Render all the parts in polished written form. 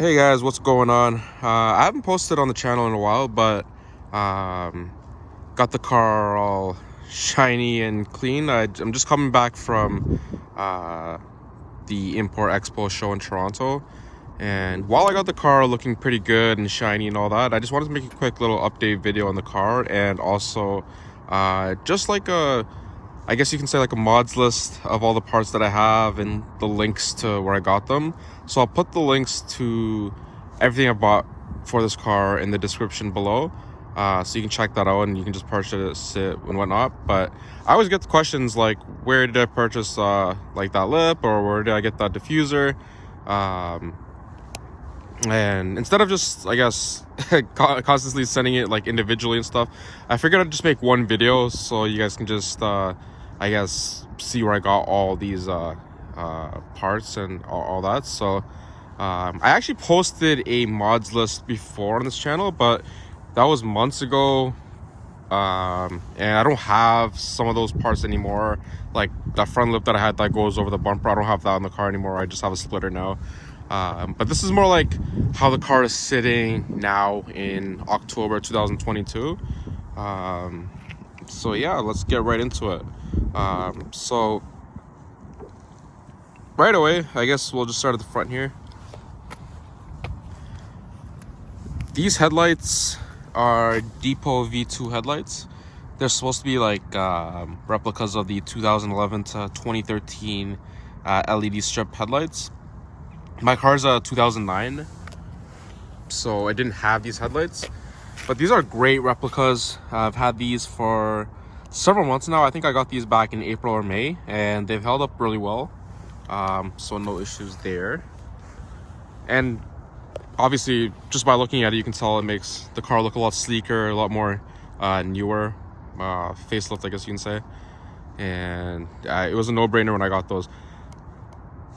Hey guys, what's going on? I haven't posted on the channel in a while, but got the car all shiny and clean. I'm just coming back from the Import Expo show in Toronto, and while I got the car looking pretty good and shiny and all that, I just wanted to make a quick little update video on the car, and also just like I guess you can say like a mods list of all the parts that I have and the links to where I got them. So I'll put the links to everything I bought for this car in the description below, so you can check that out and you can just purchase it and whatnot. But I always get the questions like, where did I purchase like that lip, or where did I get that diffuser? And instead of just, I guess, constantly sending it like individually and stuff, I figured I'd just make one video so you guys can just I guess see where I got all these parts and all that. So I actually posted a mods list before on this channel, but that was months ago, and I don't have some of those parts anymore. Like that front lip that I had that goes over the bumper, I don't have that on the car anymore. I just have a splitter now. But this is more like how the car is sitting now in October 2022. So yeah, let's get right into it. So right away, I guess we'll just start at the front here. These headlights are Depot V2 headlights. They're supposed to be like replicas of the 2011 to 2013 LED strip headlights. My car's a 2009, so I didn't have these headlights, but these are great replicas. I've had these for several months now. I think I got these back in April or May, and they've held up really well, so no issues there. And obviously, just by looking at it, you can tell it makes the car look a lot sleeker, a lot more newer, facelift, I guess you can say. And it was a no-brainer when I got those.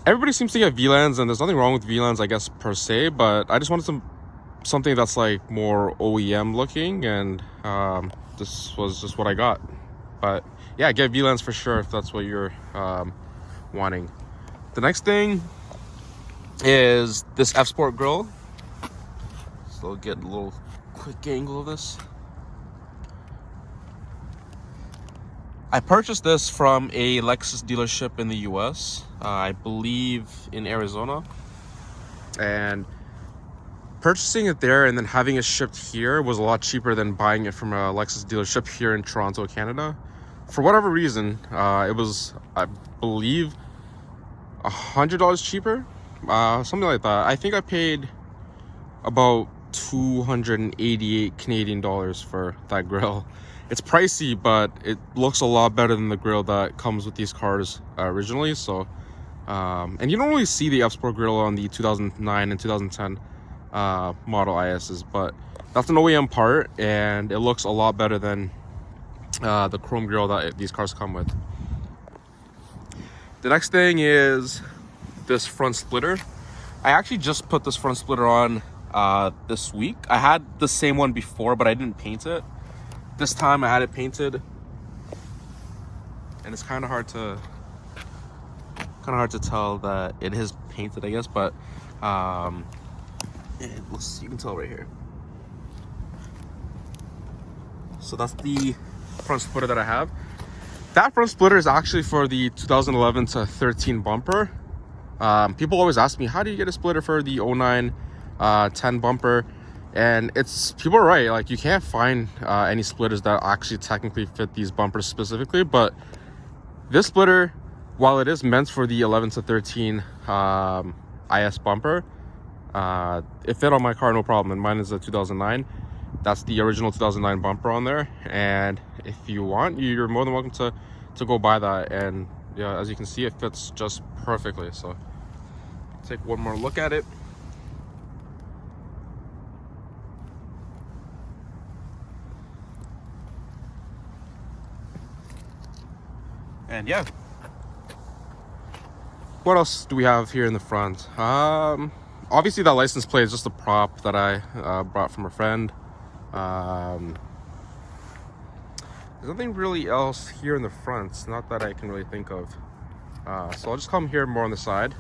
Everybody seems to get VLANs, and there's nothing wrong with VLANs, I guess, per se, but I just wanted something that's like more OEM looking, and this was just what I got. But yeah, get VLANs for sure if that's what you're wanting. The next thing is this F-Sport grill. So I'll get a little quick angle of this. I purchased this from a Lexus dealership in the US, I believe in Arizona, and purchasing it there and then having it shipped here was a lot cheaper than buying it from a Lexus dealership here in Toronto, Canada. For whatever reason, it was, I believe, $100 cheaper, something like that. I think I paid about 288 Canadian dollars for that grill. It's pricey, but it looks a lot better than the grill that comes with these cars originally. So and you don't really see the F-Sport grill on the 2009 and 2010 model ISs, but that's an OEM part, and it looks a lot better than the chrome grill that these cars come with. The next thing is this front splitter. I actually just put this front splitter on this week. I had the same one before, but I didn't paint it. This time I had it painted, and it's kind of hard to tell that it is painted, I guess, but it looks, you can tell right here. So that's the front splitter that I have. That front splitter is actually for the 2011 to 13 bumper. People always ask me, how do you get a splitter for the 09 10 bumper? And people are right, like you can't find any splitters that actually technically fit these bumpers specifically, but this splitter, while it is meant for the 11 to 13 IS bumper, it fit on my car no problem, and mine is a 2009. That's the original 2009 bumper on there, and if you want, you're more than welcome to go buy that. And yeah, as you can see, it fits just perfectly. So take one more look at it. And yeah, what else do we have here in the front? Obviously that license plate is just a prop that I brought from a friend. There's nothing really else here in the front, not that I can really think of. So I'll just come here more on the side.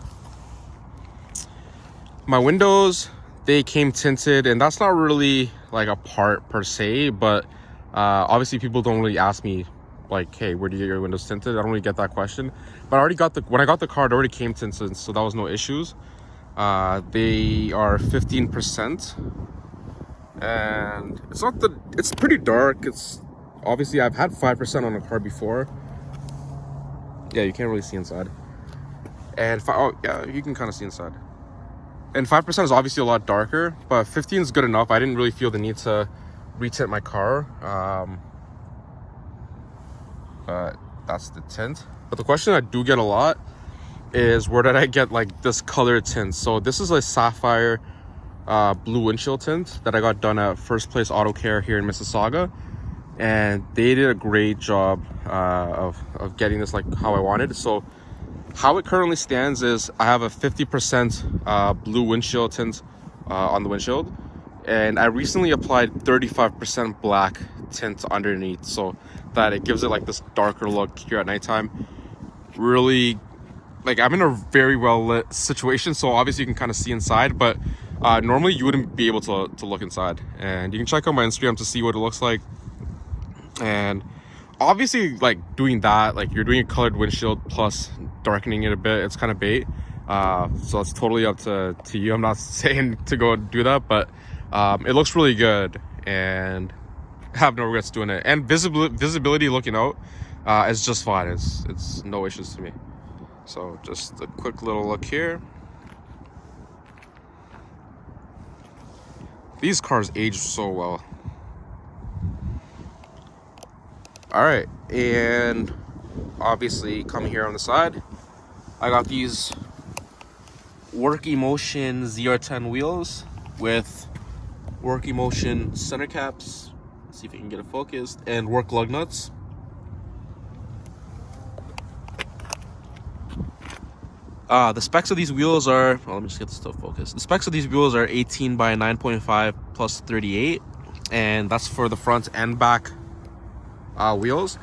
My windows, they came tinted, and that's not really like a part per se, but obviously people don't really ask me like, hey, where do you get your windows tinted? I don't really get that question. But I already got when I got the car, it already came tinted, so that was no issues. They are 15%, and it's pretty dark. It's obviously, I've had 5% on a car before. Yeah, you can't really see inside. And oh yeah, you can kind of see inside. And 5% is obviously a lot darker, but 15 is good enough. I didn't really feel the need to retint my car. But that's the tint. But the question I do get a lot is, where did I get like this color tint? So this is a sapphire blue windshield tint that I got done at First Place Auto Care here in Mississauga, and they did a great job of getting this like how I wanted. So how it currently stands is I have a 50% blue windshield tint on the windshield, and I recently applied 35% black tint underneath, so that it gives it like this darker look here at nighttime. Really, like, I'm in a very well lit situation, so obviously you can kind of see inside, but normally you wouldn't be able to look inside. And you can check out my Instagram to see what it looks like. And obviously, like, doing that, like, you're doing a colored windshield plus darkening it a bit, it's kind of bait. So it's totally up to you. I'm not saying to go do that, but it looks really good, and I have no regrets doing it. And visibility looking out is just fine. It's no issues to me. So just a quick little look here. These cars age so well. All right, and obviously coming here on the side, I got these Work Emotion ZR10 wheels with Work Emotion center caps. Let's see if I can get it focused, and Work lug nuts. The specs of these wheels are, well, let me just get this stuff focused. The specs of these wheels are 18 by 9.5 plus 38, and that's for the front and back wheels.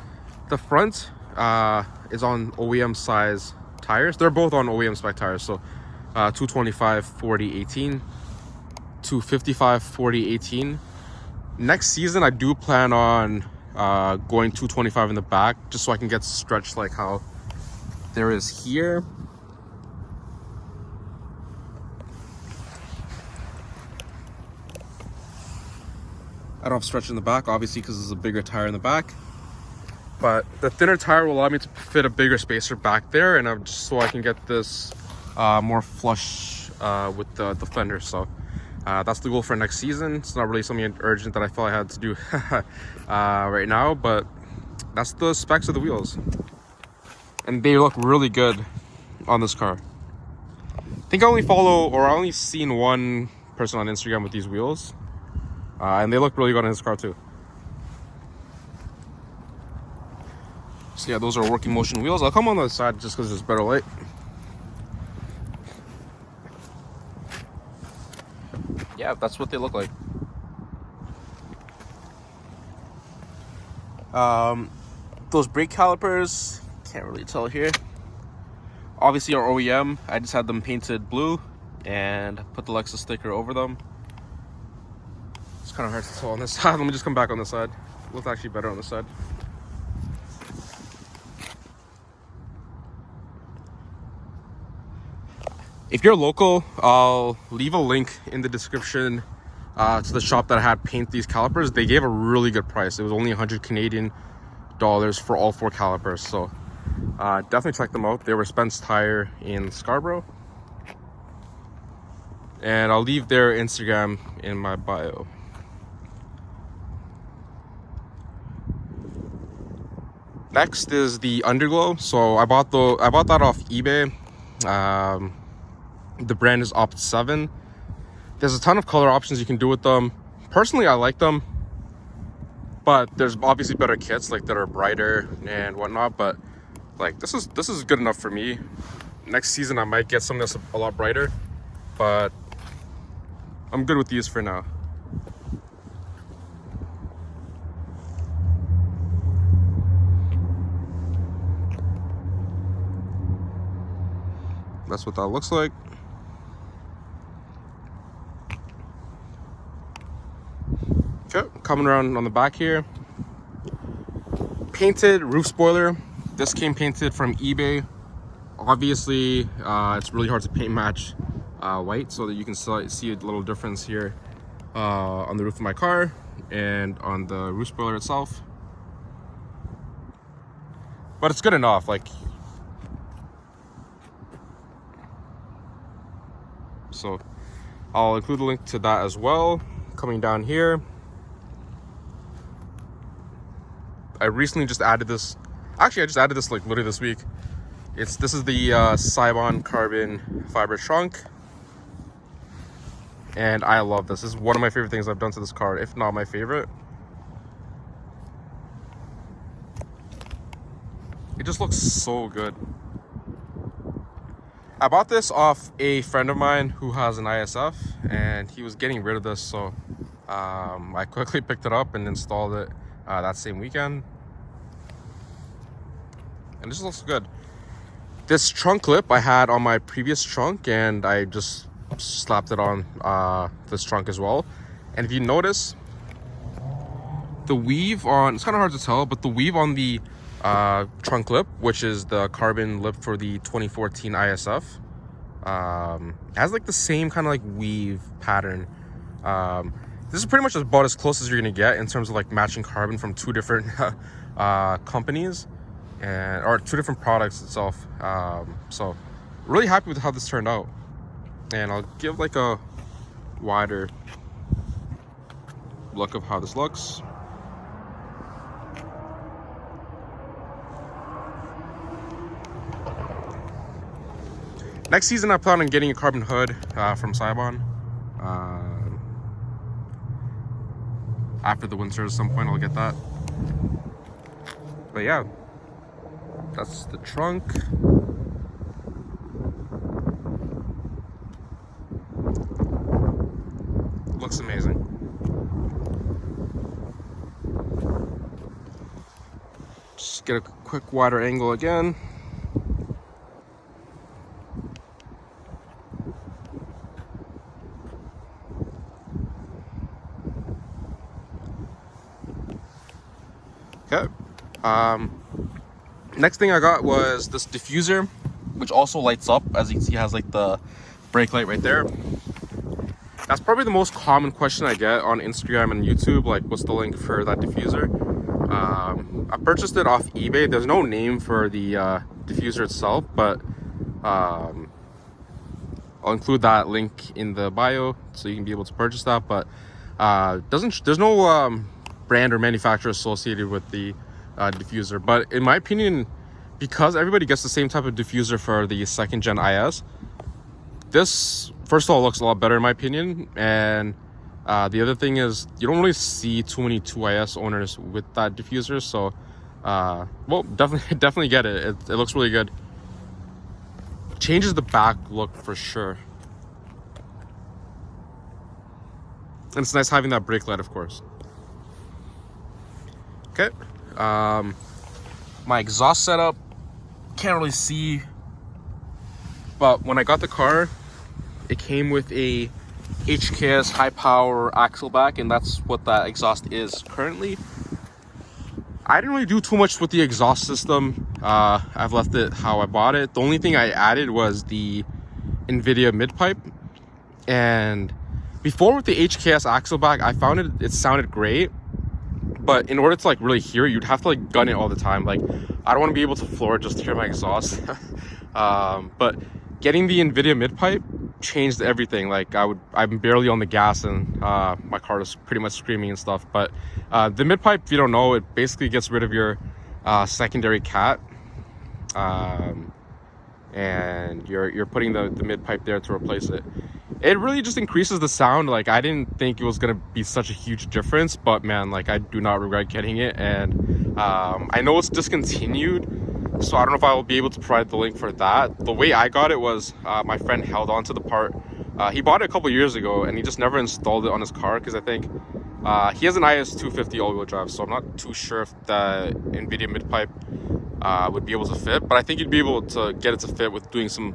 The front is on OEM size tires. They're both on OEM spec tires, so 225 40 18, 255 40 18. Next season I do plan on going 225 in the back, just so I can get stretched like how there is here. I don't have stretch in the back, obviously, because there's a bigger tire in the back. But the thinner tire will allow me to fit a bigger spacer back there, and just so I can get this more flush with the fender. So that's the goal for next season. It's not really something urgent that I felt I had to do right now, but that's the specs of the wheels. And they look really good on this car. I think I only seen one person on Instagram with these wheels. And they look really good on his car too. So yeah, those are Work Emotion wheels. I'll come on the other side just because there's better light. Yeah, that's what they look like. Those brake calipers, can't really tell here. Obviously are OEM. I just had them painted blue and put the Lexus sticker over them. It's kind of hard to tell on this side. Let me just come back on this side. It looks actually better on this side. If you're local, I'll leave a link in the description to the shop that I had paint these calipers. They gave a really good price. It was only 100 Canadian dollars for all 4 calipers. So definitely check them out. They were Spence Tire in Scarborough. And I'll leave their Instagram in my bio. Next is the underglow. So I bought that off eBay. The brand is Opt 7. There's a ton of color options you can do with them. Personally, I like them, but there's obviously better kits like that are brighter and whatnot. But like this is good enough for me. Next season I might get something that's a lot brighter, but I'm good with these for now. That's what that looks like. Okay, coming around on the back here. Painted roof spoiler. This came painted from eBay. Obviously, it's really hard to paint match white, so that you can see a little difference here on the roof of my car and on the roof spoiler itself. But it's good enough. Like, so I'll include a link to that as well. Coming down here, I recently just added this. Actually, I just added this like literally this week. This is the Cybon carbon fiber trunk, and I love this. This is one of my favorite things I've done to this car, if not my favorite. It just looks so good. I bought this off a friend of mine who has an ISF, and he was getting rid of this, so I quickly picked it up and installed it that same weekend. And this looks good. This trunk clip I had on my previous trunk, and I just slapped it on this trunk as well. And if you notice, the weave on, it's kind of hard to tell, but the weave on the trunk lip, which is the carbon lip for the 2014 ISF, has like the same kind of like weave pattern. This is pretty much about as close as you're gonna get in terms of like matching carbon from two different companies, or two different products itself. So really happy with how this turned out, and I'll give like a wider look of how this looks. Next season, I plan on getting a carbon hood from Cybon. After the winter, at some point, I'll get that. But yeah, that's the trunk. Looks amazing. Just get a quick wider angle again. Okay. Next thing I got was this diffuser, which also lights up. As you can see, it has like the brake light right there. That's probably the most common question I get on Instagram and YouTube, like what's the link for that diffuser. I purchased it off eBay. There's no name for the diffuser itself, but I'll include that link in the bio so you can be able to purchase that. But there's no brand or manufacturer associated with the diffuser. But in my opinion, because everybody gets the same type of diffuser for the second gen IS, this first of all looks a lot better in my opinion. And the other thing is, you don't really see too many 2IS owners with that diffuser. So well, definitely get it. It looks really good. Changes the back look for sure. And it's nice having that brake light, of course. Okay, my exhaust setup, can't really see, but when I got the car, it came with a HKS high power axle back, and that's what that exhaust is currently. I didn't really do too much with the exhaust system. I've left it how I bought it. The only thing I added was the Invidia Midpipe, and before with the HKS axle back, I found it sounded great. But in order to like really hear it, you'd have to like gun it all the time. Like, I don't want to be able to floor it just to hear my exhaust. But getting the Invidia Midpipe changed everything. Like, I'm barely on the gas, and my car is pretty much screaming and stuff. But the Midpipe, if you don't know, it basically gets rid of your secondary cat, and you're putting the Midpipe there to replace it. It really just increases the sound. Like, I didn't think it was gonna be such a huge difference, but man, like, I do not regret getting it. And I know it's discontinued, so I don't know if I will be able to provide the link for that. The way I got it was my friend held on to the part. He bought it a couple years ago, and he just never installed it on his car, because I think he has an IS350 all-wheel drive, so I'm not too sure if the Invidia Midpipe would be able to fit, but I think you'd be able to get it to fit with doing some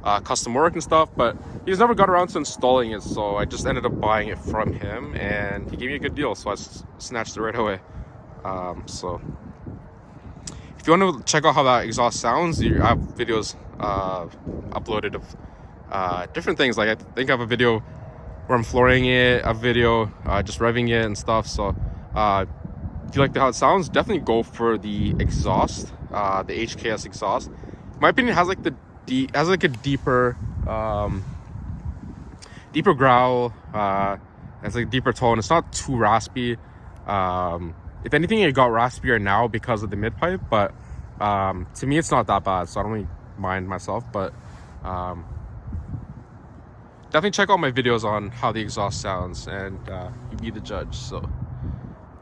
custom work and stuff, but he's never got around to installing it, so I just ended up buying it from him, and he gave me a good deal, so I snatched it right away. So if you want to check out how that exhaust sounds, I have videos uploaded of different things. Like I think I have a video where I'm flooring it, a video just revving it and stuff. So if you like how it sounds, definitely go for the exhaust, the HKS exhaust. In my opinion, it has like a deeper growl. It's like a deeper tone. It's not too raspy. If anything, it got raspier now because of the mid-pipe, but to me it's not that bad, so I don't really mind myself. But definitely check out my videos on how the exhaust sounds, and you be the judge. So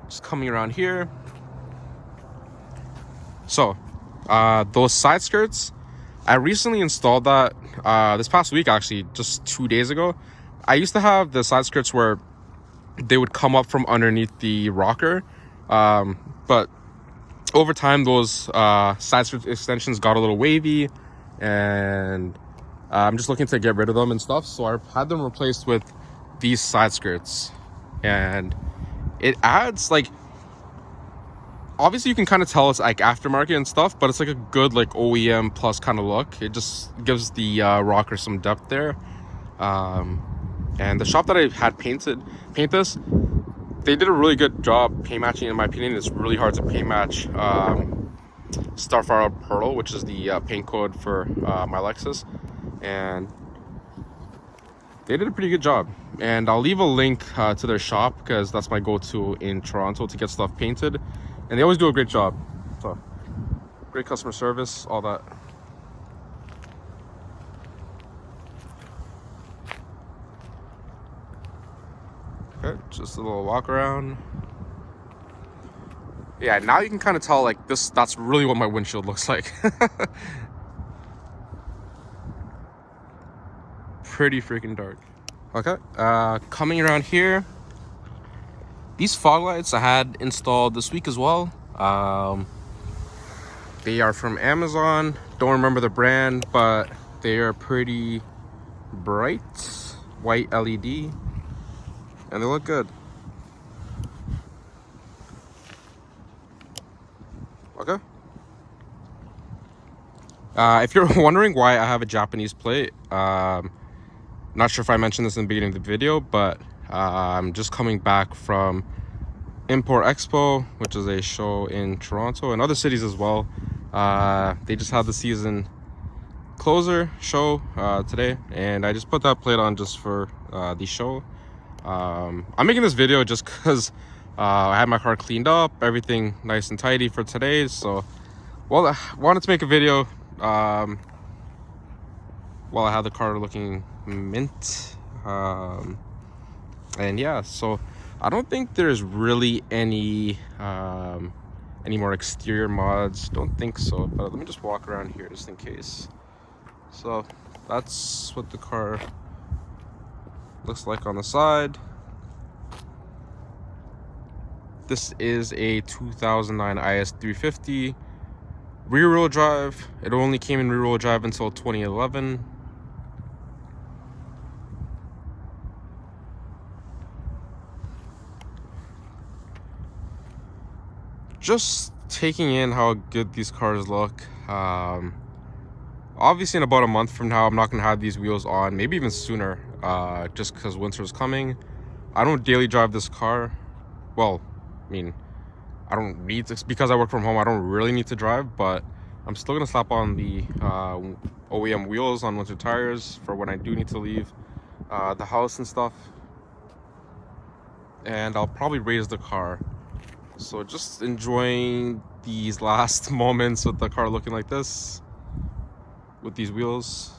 just coming around here. So those side skirts, I recently installed that this past week, actually, just 2 days ago. I used to have the side skirts where they would come up from underneath the rocker, but over time those side skirt extensions got a little wavy, and I'm just looking to get rid of them and stuff. So I've had them replaced with these side skirts, and it adds, like, obviously you can kind of tell it's like aftermarket and stuff, but it's like a good like OEM plus kind of look. It just gives the rocker some depth there. And the shop that I had paint this, they did a really good job paint matching. In my opinion, it's really hard to paint match Starfire Pearl, which is the paint code for my Lexus, and they did a pretty good job. And I'll leave a link to their shop, because that's my go-to in Toronto to get stuff painted, and they always do a great job. So great customer service, all that. Okay, just a little walk around. Yeah, now you can kind of tell, like, that's really what my windshield looks like. Pretty freaking dark. Okay, coming around here, these fog lights I had installed this week as well. They are from Amazon. Don't remember the brand, but they are pretty bright, white LED, and they look good. Okay. If you're wondering why I have a Japanese plate, not sure if I mentioned this in the beginning of the video, but I'm just coming back from Import Expo, which is a show in Toronto and other cities as well. They just had the season closer show today, and I just put that plate on just for the show. I'm making this video just because I had my car cleaned up, everything nice and tidy for today. So, well, I wanted to make a video while I had the car looking mint. And yeah, so I don't think there's really any more exterior mods. Don't think so, but let me just walk around here just in case. So that's what the car looks like on the side. This is a 2009 IS350 rear-wheel drive. It only came in rear-wheel drive until 2011. Just taking in how good these cars look. Obviously in about a month from now I'm not going to have these wheels on, maybe even sooner, just because winter's coming. I don't daily drive this car. Well, I mean, I don't need to, because I work from home, I don't really need to drive, but I'm still going to slap on the OEM wheels on winter tires for when I do need to leave the house and stuff. And I'll probably raise the car. So just enjoying these last moments with the car looking like this, with these wheels.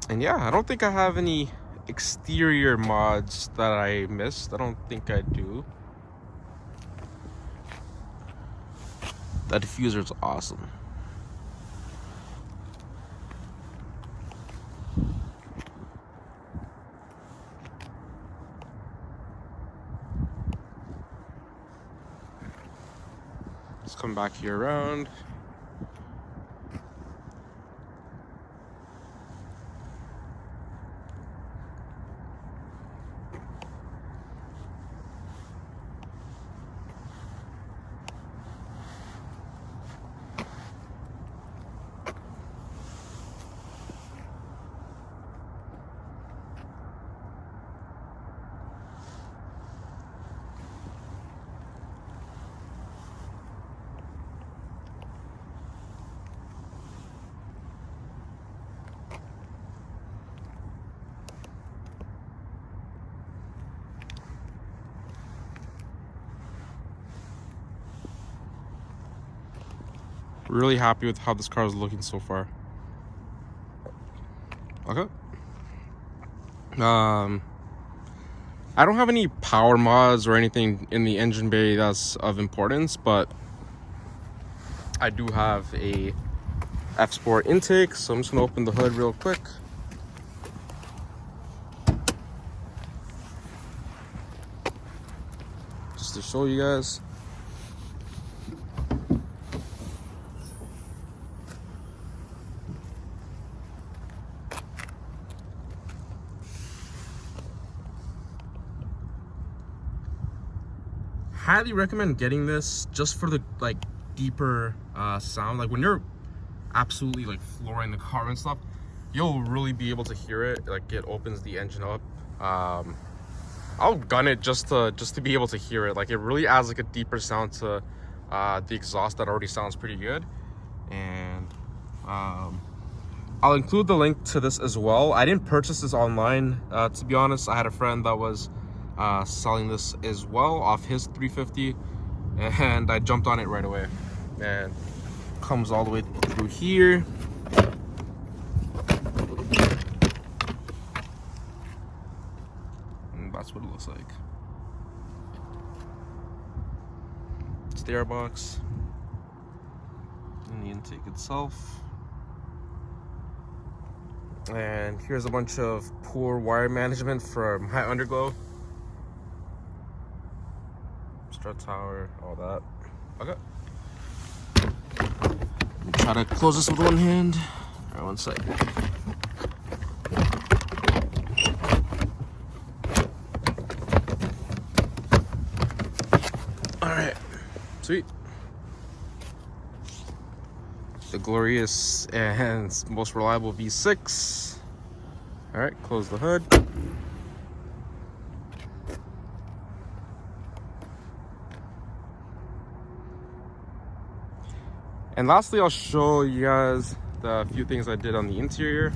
And yeah, I don't think I have any exterior mods that I missed. I don't think I do. That diffuser is awesome. Let's come back here around. Really happy with how this car is looking so far. Okay. I don't have any power mods or anything in the engine bay that's of importance, but I do have a F-Sport intake, so I'm just gonna open the hood real quick. Just to show you guys. Highly recommend getting this just for the like deeper sound. Like when you're absolutely like flooring the car and stuff, you'll really be able to hear it. Like it opens the engine up. I'll gun it just to be able to hear it. Like it really adds like a deeper sound to the exhaust that already sounds pretty good. And I'll include the link to this as well. I didn't purchase this online, to be honest. I had a friend that was selling this as well off his 350, and I jumped on it right away. And comes all the way through here. And that's what it looks like. It's the airbox and the intake itself. And here's a bunch of poor wire management from high underglow. Strut tower, all that. Okay. Try to close this with one hand. All right, one sec. All right, sweet. The glorious and most reliable V6. All right, close the hood. And lastly, I'll show you guys the few things I did on the interior.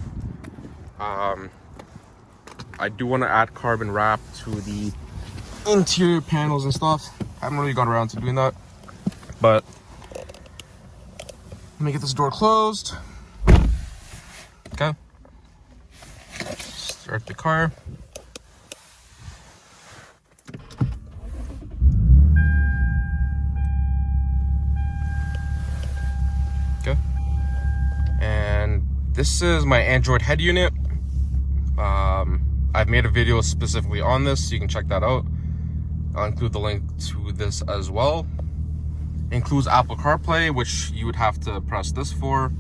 I do want to add carbon wrap to the interior panels and stuff. I haven't really got around to doing that, but let me get this door closed. Okay. Start the car. Okay. And this is my Android head unit. I've made a video specifically on this, so you can check that out. I'll include the link to this as well. It includes Apple CarPlay, which you would have to press this for.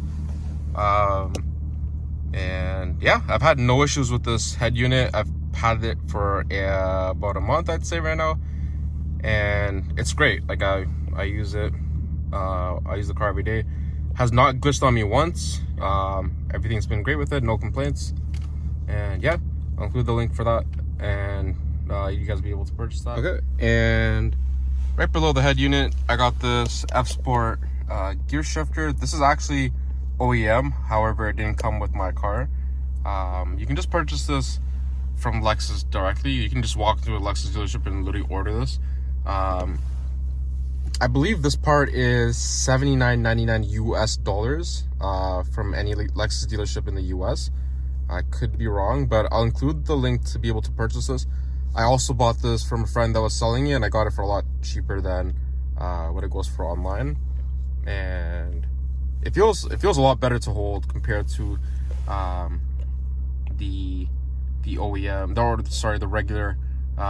And yeah, I've had no issues with this head unit. I've had it for about a month, I'd say right now, and it's great. Like I use it. I use the car every day. Has not glitched on me once. Everything's been great with it, no complaints. And yeah, I'll include the link for that, and you guys will be able to purchase that. Okay, and right below the head unit, I got this F-Sport gear shifter. This is actually OEM, however, it didn't come with my car. You can just purchase this from Lexus directly. You can just walk through a Lexus dealership and literally order this. I believe this part is $79.99 US from any Lexus dealership in the US. I could be wrong, but I'll include the link to be able to purchase this. I also bought this from a friend that was selling it, and I got it for a lot cheaper than what it goes for online. And it feels a lot better to hold compared to the OEM, the regular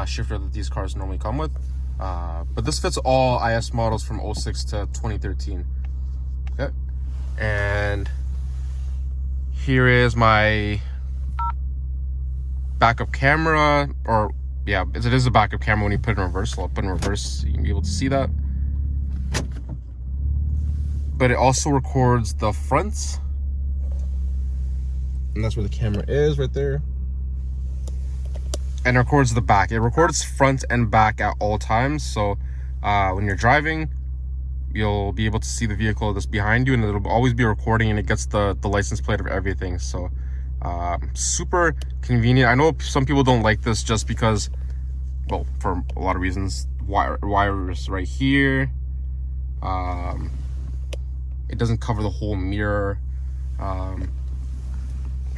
shifter that these cars normally come with. But this fits all IS models from 06 to 2013. Okay, and here is my backup camera, or yeah, it is a backup camera when you put it in reverse. So I'll put it in reverse so you can be able to see that. But it also records the fronts, and that's where the camera is right there. And it records the back. It records front and back at all times. So when you're driving, you'll be able to see the vehicle that's behind you, and it'll always be recording, and it gets the license plate of everything. So super convenient. I know some people don't like this just because, well, for a lot of reasons. Wires right here. It doesn't cover the whole mirror. And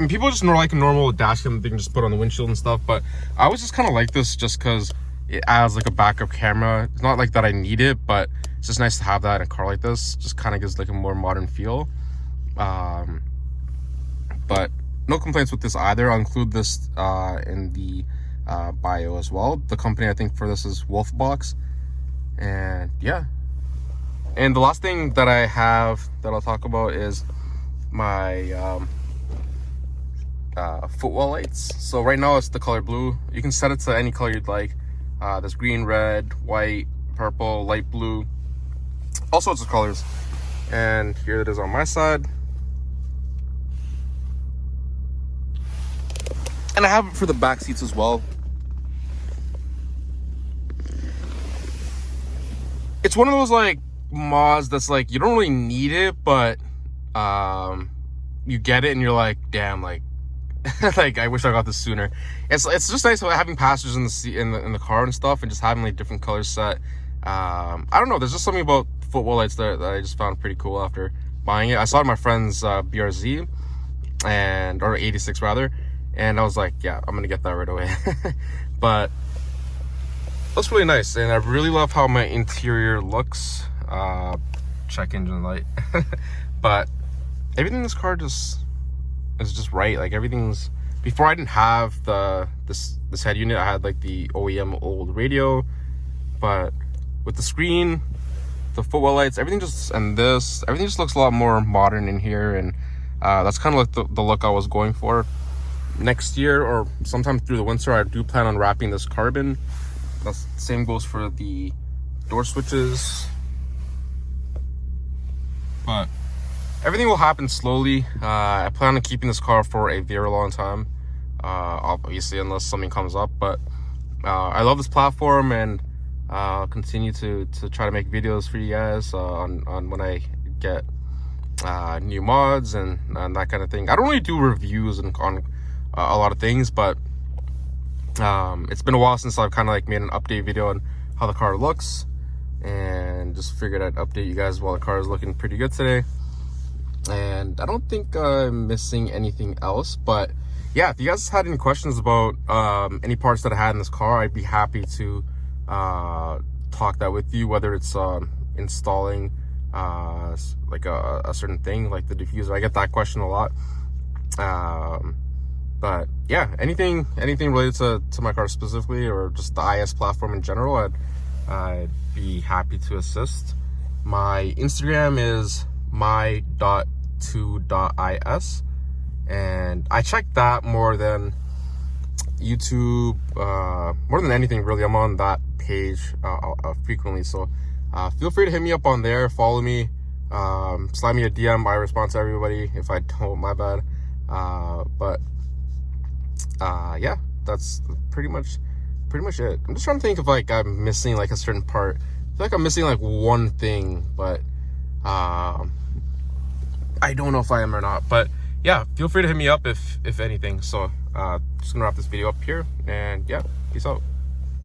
people just know like a normal dash cam they can just put on the windshield and stuff, but I was just kind of like this just because it adds like a backup camera. It's not like that I need it, but it's just nice to have that in a car like this. Just kind of gives like a more modern feel. But no complaints with this either. I'll include this in the bio as well. The company I think for this is Wolfbox. And yeah, and the last thing that I have that I'll talk about is my footwell lights. So right now it's the color blue. You can set it to any color you'd like. There's green, red, white, purple, light blue, all sorts of colors. And here it is on my side. And I have it for the back seats as well. It's one of those like mods that's like you don't really need it, but you get it and you're like, damn, like like I wish I got this sooner. It's just nice having passengers in the seat in the car and stuff, and just having like different colors set. I don't know, there's just something about footwell lights that I just found pretty cool after buying it. I saw it in my friend's BRZ or 86 rather, and I was like, yeah, I'm gonna get that right away. But looks really nice, and I really love how my interior looks. Check engine light. But everything in this car is just right. Like everything's, before I didn't have this head unit, I had like the OEM old radio, but with the screen, the footwell lights, everything just looks a lot more modern in here. And that's kind of like the look I was going for. Next year or sometime through the winter, I do plan on wrapping this carbon. The same goes for the door switches, but everything will happen slowly. I plan on keeping this car for a very long time, obviously unless something comes up. But I love this platform, and I'll continue to try to make videos for you guys on when I get new mods and that kind of thing. I don't really do reviews on a lot of things, but it's been a while since I've kind of like made an update video on how the car looks, and just figured I'd update you guys while the car is looking pretty good today. And I don't think I'm missing anything else, but yeah, if you guys had any questions about any parts that I had in this car, I'd be happy to talk that with you, whether it's installing like a certain thing like the diffuser. I get that question a lot. But yeah, anything related to my car specifically, or just the IS platform in general, I'd be happy to assist. My Instagram is my.2.is, and I check that more than YouTube, more than anything really. I'm on that page frequently, so feel free to hit me up on there, follow me, slide me a DM. I respond to everybody. If I don't, my bad. But yeah, that's pretty much it. I'm just trying to think if like I'm missing like a certain part. I feel like I'm missing like one thing, but I don't know if I am or not. But yeah, feel free to hit me up if anything. So just gonna wrap this video up here, and yeah, peace out.